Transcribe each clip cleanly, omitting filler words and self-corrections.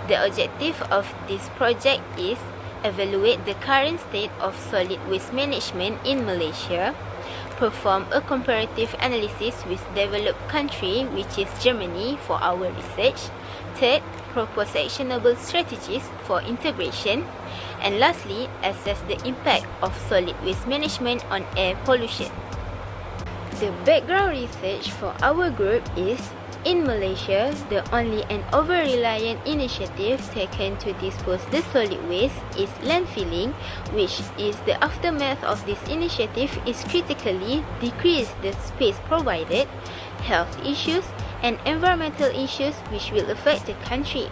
The objective of this project is evaluate the current state of solid waste management in Malaysia, perform a comparative analysis with developed country, which is Germany, for our research. Third, propose actionable strategies for integration. And lastly, assess the impact of solid waste management on air pollution. The background research for our group is, in Malaysia, the only and over-reliant initiative taken to dispose the solid waste is landfilling, which is the aftermath of this initiative is critically decrease the space provided, health issues, and environmental issues which will affect the country.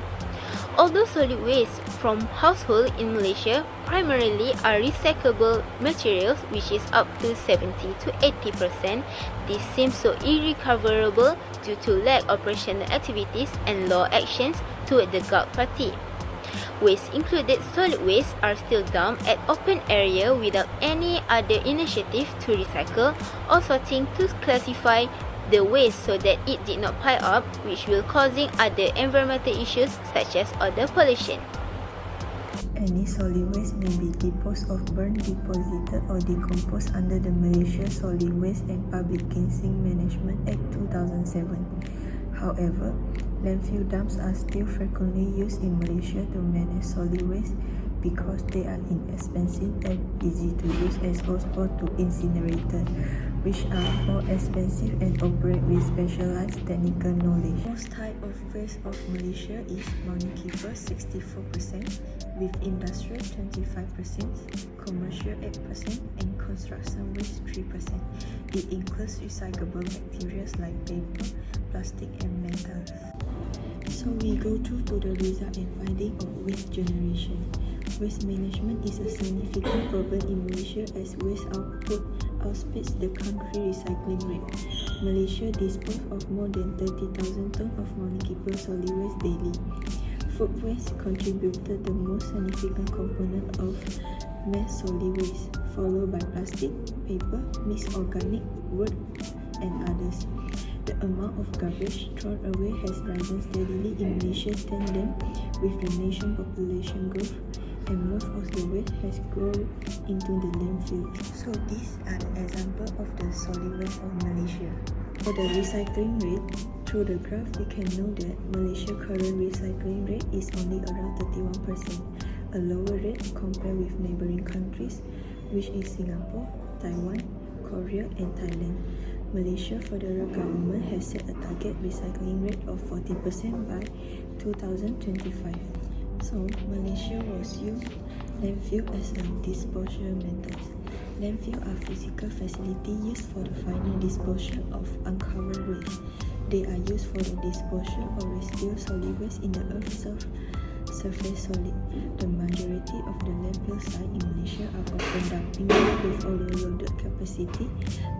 Although solid waste from household in Malaysia primarily are recyclable materials, which is up to 70 to 80%, this seems so irrecoverable due to lack of operational activities and law actions toward the GAK party. Waste included solid waste are still dumped at open area without any other initiative to recycle or sorting to classify the waste so that it did not pile up, which will causing other environmental issues such as odor pollution. Any solid waste may be disposed of, burned, deposited or decomposed under the Malaysia Solid Waste and Public Cleansing Management Act 2007. However, landfill dumps are still frequently used in Malaysia to manage solid waste because they are inexpensive and easy to use as opposed to incinerators, which are more expensive and operate with specialized technical knowledge. Most type of waste of Malaysia is municipal 64%, with industrial 25%, commercial 8%, and construction waste 3%. It includes recyclable materials like paper, plastic, and metals. So we go through to the result and finding of waste generation. Waste management is a significant problem in Malaysia as waste output outpaces the country recycling rate. Malaysia disposes of more than 30,000 tons of municipal solid waste daily. Food waste contributed the most significant component of mass solid waste, followed by plastic, paper, mixed organic, wood, and others. The amount of garbage thrown away has risen steadily in Malaysia tandem with the nation population growth, and most of the waste has gone into the landfills. So these are the examples of the solid waste of Malaysia. For the recycling rate, through the graph we can know that Malaysia's current recycling rate is only around 31%, a lower rate compared with neighboring countries, which is Singapore, Taiwan, Korea, and Thailand. Malaysia federal government has set a target recycling rate of 40% by 2025. So, Malaysia was used landfill as a disposal method. Landfill are physical facilities used for the final disposal of uncovered waste. They are used for the disposal of residual solid waste in the earth's surface solid. The majority of the landfill sites in Malaysia are open dumping with overloaded capacity,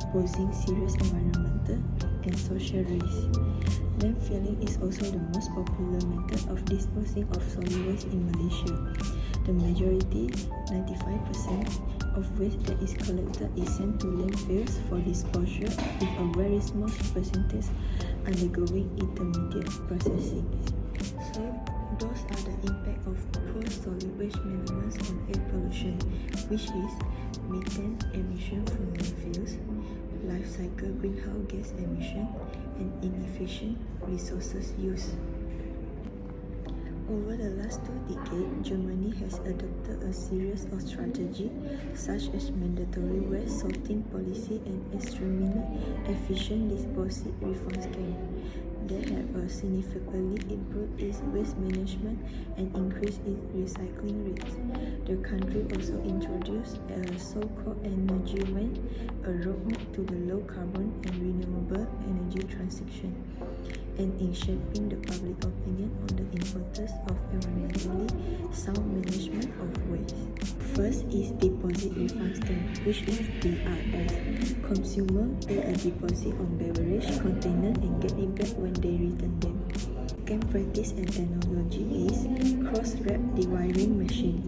posing serious environmental and social risks. Landfilling is also the most popular method of disposing of solid waste in Malaysia. The majority, 95%, of waste that is collected is sent to landfills for disposal, with a very small percentage undergoing intermediate processing. So, those are the impact of poor solid waste management on air pollution, which is methane emission from landfills, life cycle greenhouse gas emission, and inefficient resources use. Over the last 2 decades, Germany has adopted a series of strategies such as mandatory waste sorting policy and extremely efficient disposal reform scheme. They have significantly improved its waste management and increased its recycling rates. The country also introduced a so-called energy ban, a roadmap to the low-carbon and renewable energy transition, and in shaping the public opinion on the importance of environmentally sound management of waste. First is deposit refund scheme, which is DRS. Consumers pay a deposit on beverage container and get it back when they return them. Second practice and technology is cross-wrap dewiring machine,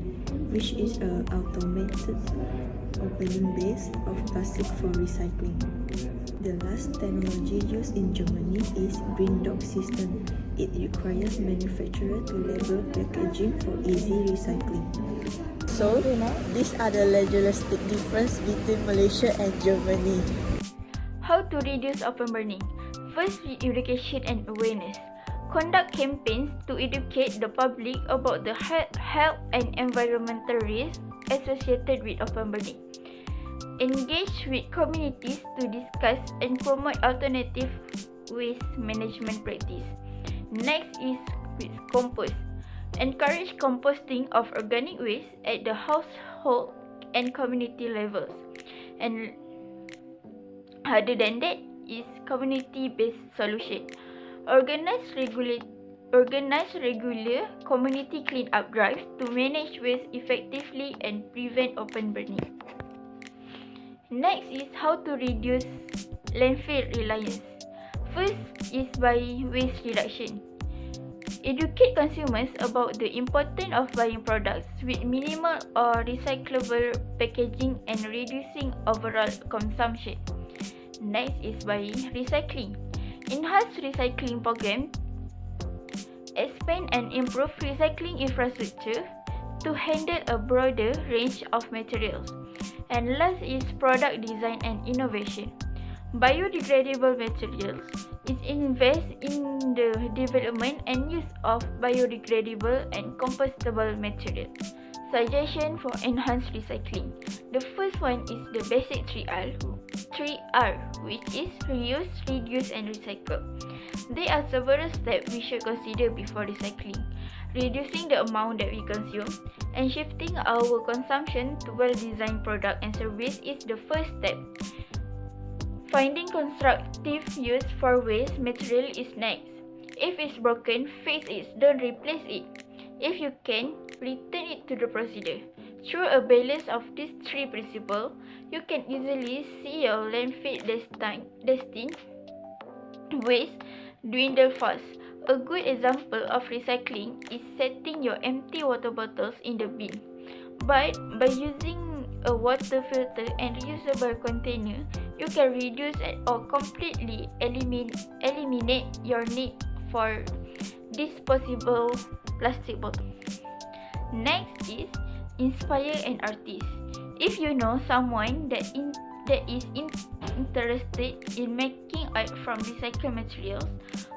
which is an automated opening base of plastic for recycling. The last technology used in Germany is green dot system, It requires manufacturers to label packaging for easy recycling. So, these are the legalistic difference between Malaysia and Germany. How to reduce open burning? First, education and awareness. Conduct campaigns to educate the public about the health and environmental risks associated with open burning. Engage with communities to discuss and promote alternative waste management practice. Next is with compost. Encourage composting of organic waste at the household and community levels. And other than that is community-based solution. Organize regular community clean-up drives to manage waste effectively and prevent open burning. Next is how to reduce landfill reliance. First is by waste reduction. Educate consumers about the importance of buying products with minimal or recyclable packaging and reducing overall consumption. Next is by recycling. Enhance recycling program. Expand and improve recycling infrastructure to handle a broader range of materials. And last is product design and innovation. Biodegradable materials is invest in the development and use of biodegradable and compostable materials. Suggestion for enhanced recycling. The first one is the basic 3R, which is reuse, reduce and recycle. There are several steps we should consider before recycling. Reducing the amount that we consume and shifting our consumption to well-designed product and service is the first step. Finding constructive use for waste material is next. If it's broken, fix it, don't replace it. If you can, return it to the procedure. Through a balance of these three principles, you can easily see your landfill destined waste dwindle fast. A good example of recycling is setting your empty water bottles in the bin. But by using a water filter and reusable container, you can reduce or completely eliminate your need for disposable plastic bottles. Next is inspire an artist. If you know someone that is interested in making art from recycled materials,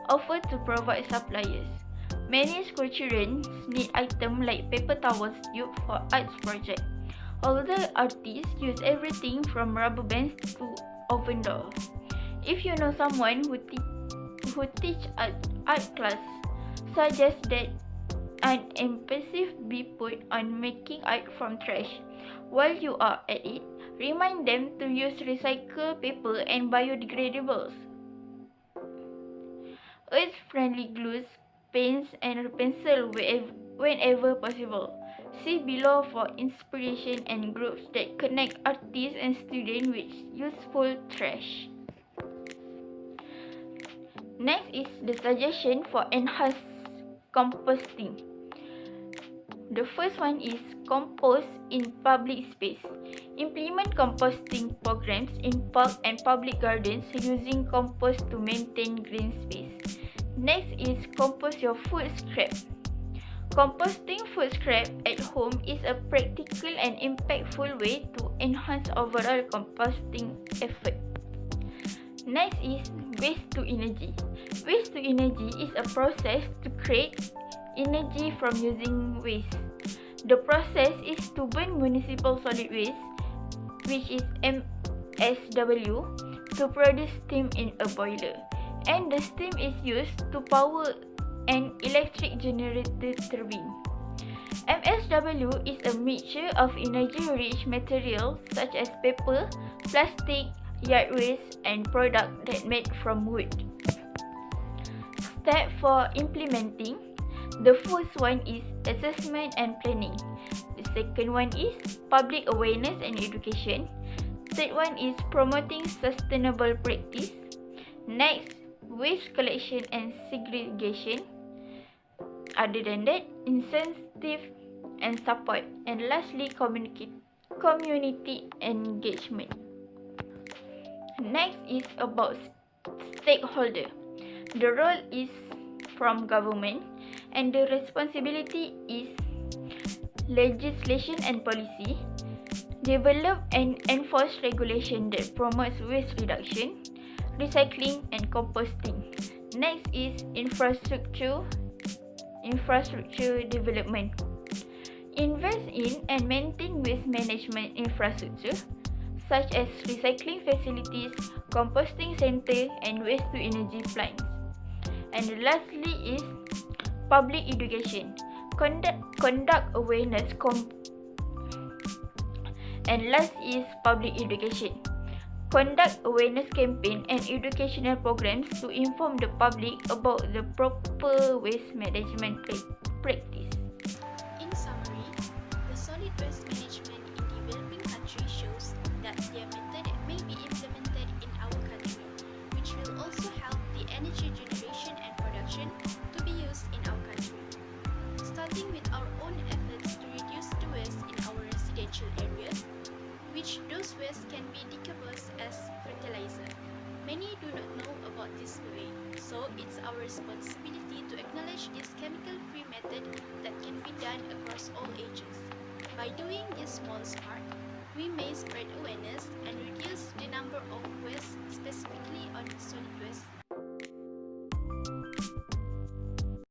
offer to provide suppliers. Many school children need items like paper towels tube for arts project. Although artists use everything from rubber bands to oven doors. If you know someone who teach art class, suggest that an emphasis be put on making art from trash. While you are at it, remind them to use recycled paper and biodegradables. Earth-friendly glues, paints, and pencil whenever possible. See below for inspiration and groups that connect artists and students with useful trash. Next is the suggestion for enhanced composting. The first one is compost in public space. Implement composting programs in park and public gardens using compost to maintain green space. Next is compost your food scrap. Composting food scrap at home is a practical and impactful way to enhance overall composting effort. Next is waste to energy. Waste to energy is a process to create energy from using waste. The process is to burn municipal solid waste, which is MSW, to produce steam in a boiler, and the steam is used to power an electric generator turbine. MSW is a mixture of energy-rich materials such as paper, plastic, yard waste, and products that made from wood. Step for implementing. The first one is assessment and planning. The second one is public awareness and education. Third one is promoting sustainable practice. Next, waste collection and segregation. Other than that, incentive and support. And lastly, community engagement. Next is about stakeholder. The role is from government, and the responsibility is legislation and policy. Develop and enforce regulation that promotes waste reduction, recycling and composting. Next is infrastructure development. Invest in and maintain waste management infrastructure such as recycling facilities, composting center and waste to energy plants. And lastly is public education. Conduct awareness And last is public education. Conduct awareness campaign and educational programs to inform the public about the proper waste management practice. In summary, the solid waste management in developing countries shows that their method may be implemented in our country, which will also help the energy generation and production to be used in our country. Starting with our own efforts to reduce the waste in our residential areas, which those waste can be decomposed as fertilizer. Many do not know about this way, so it's our responsibility to acknowledge this chemical-free method that can be done across all ages. By doing this small start, we may spread awareness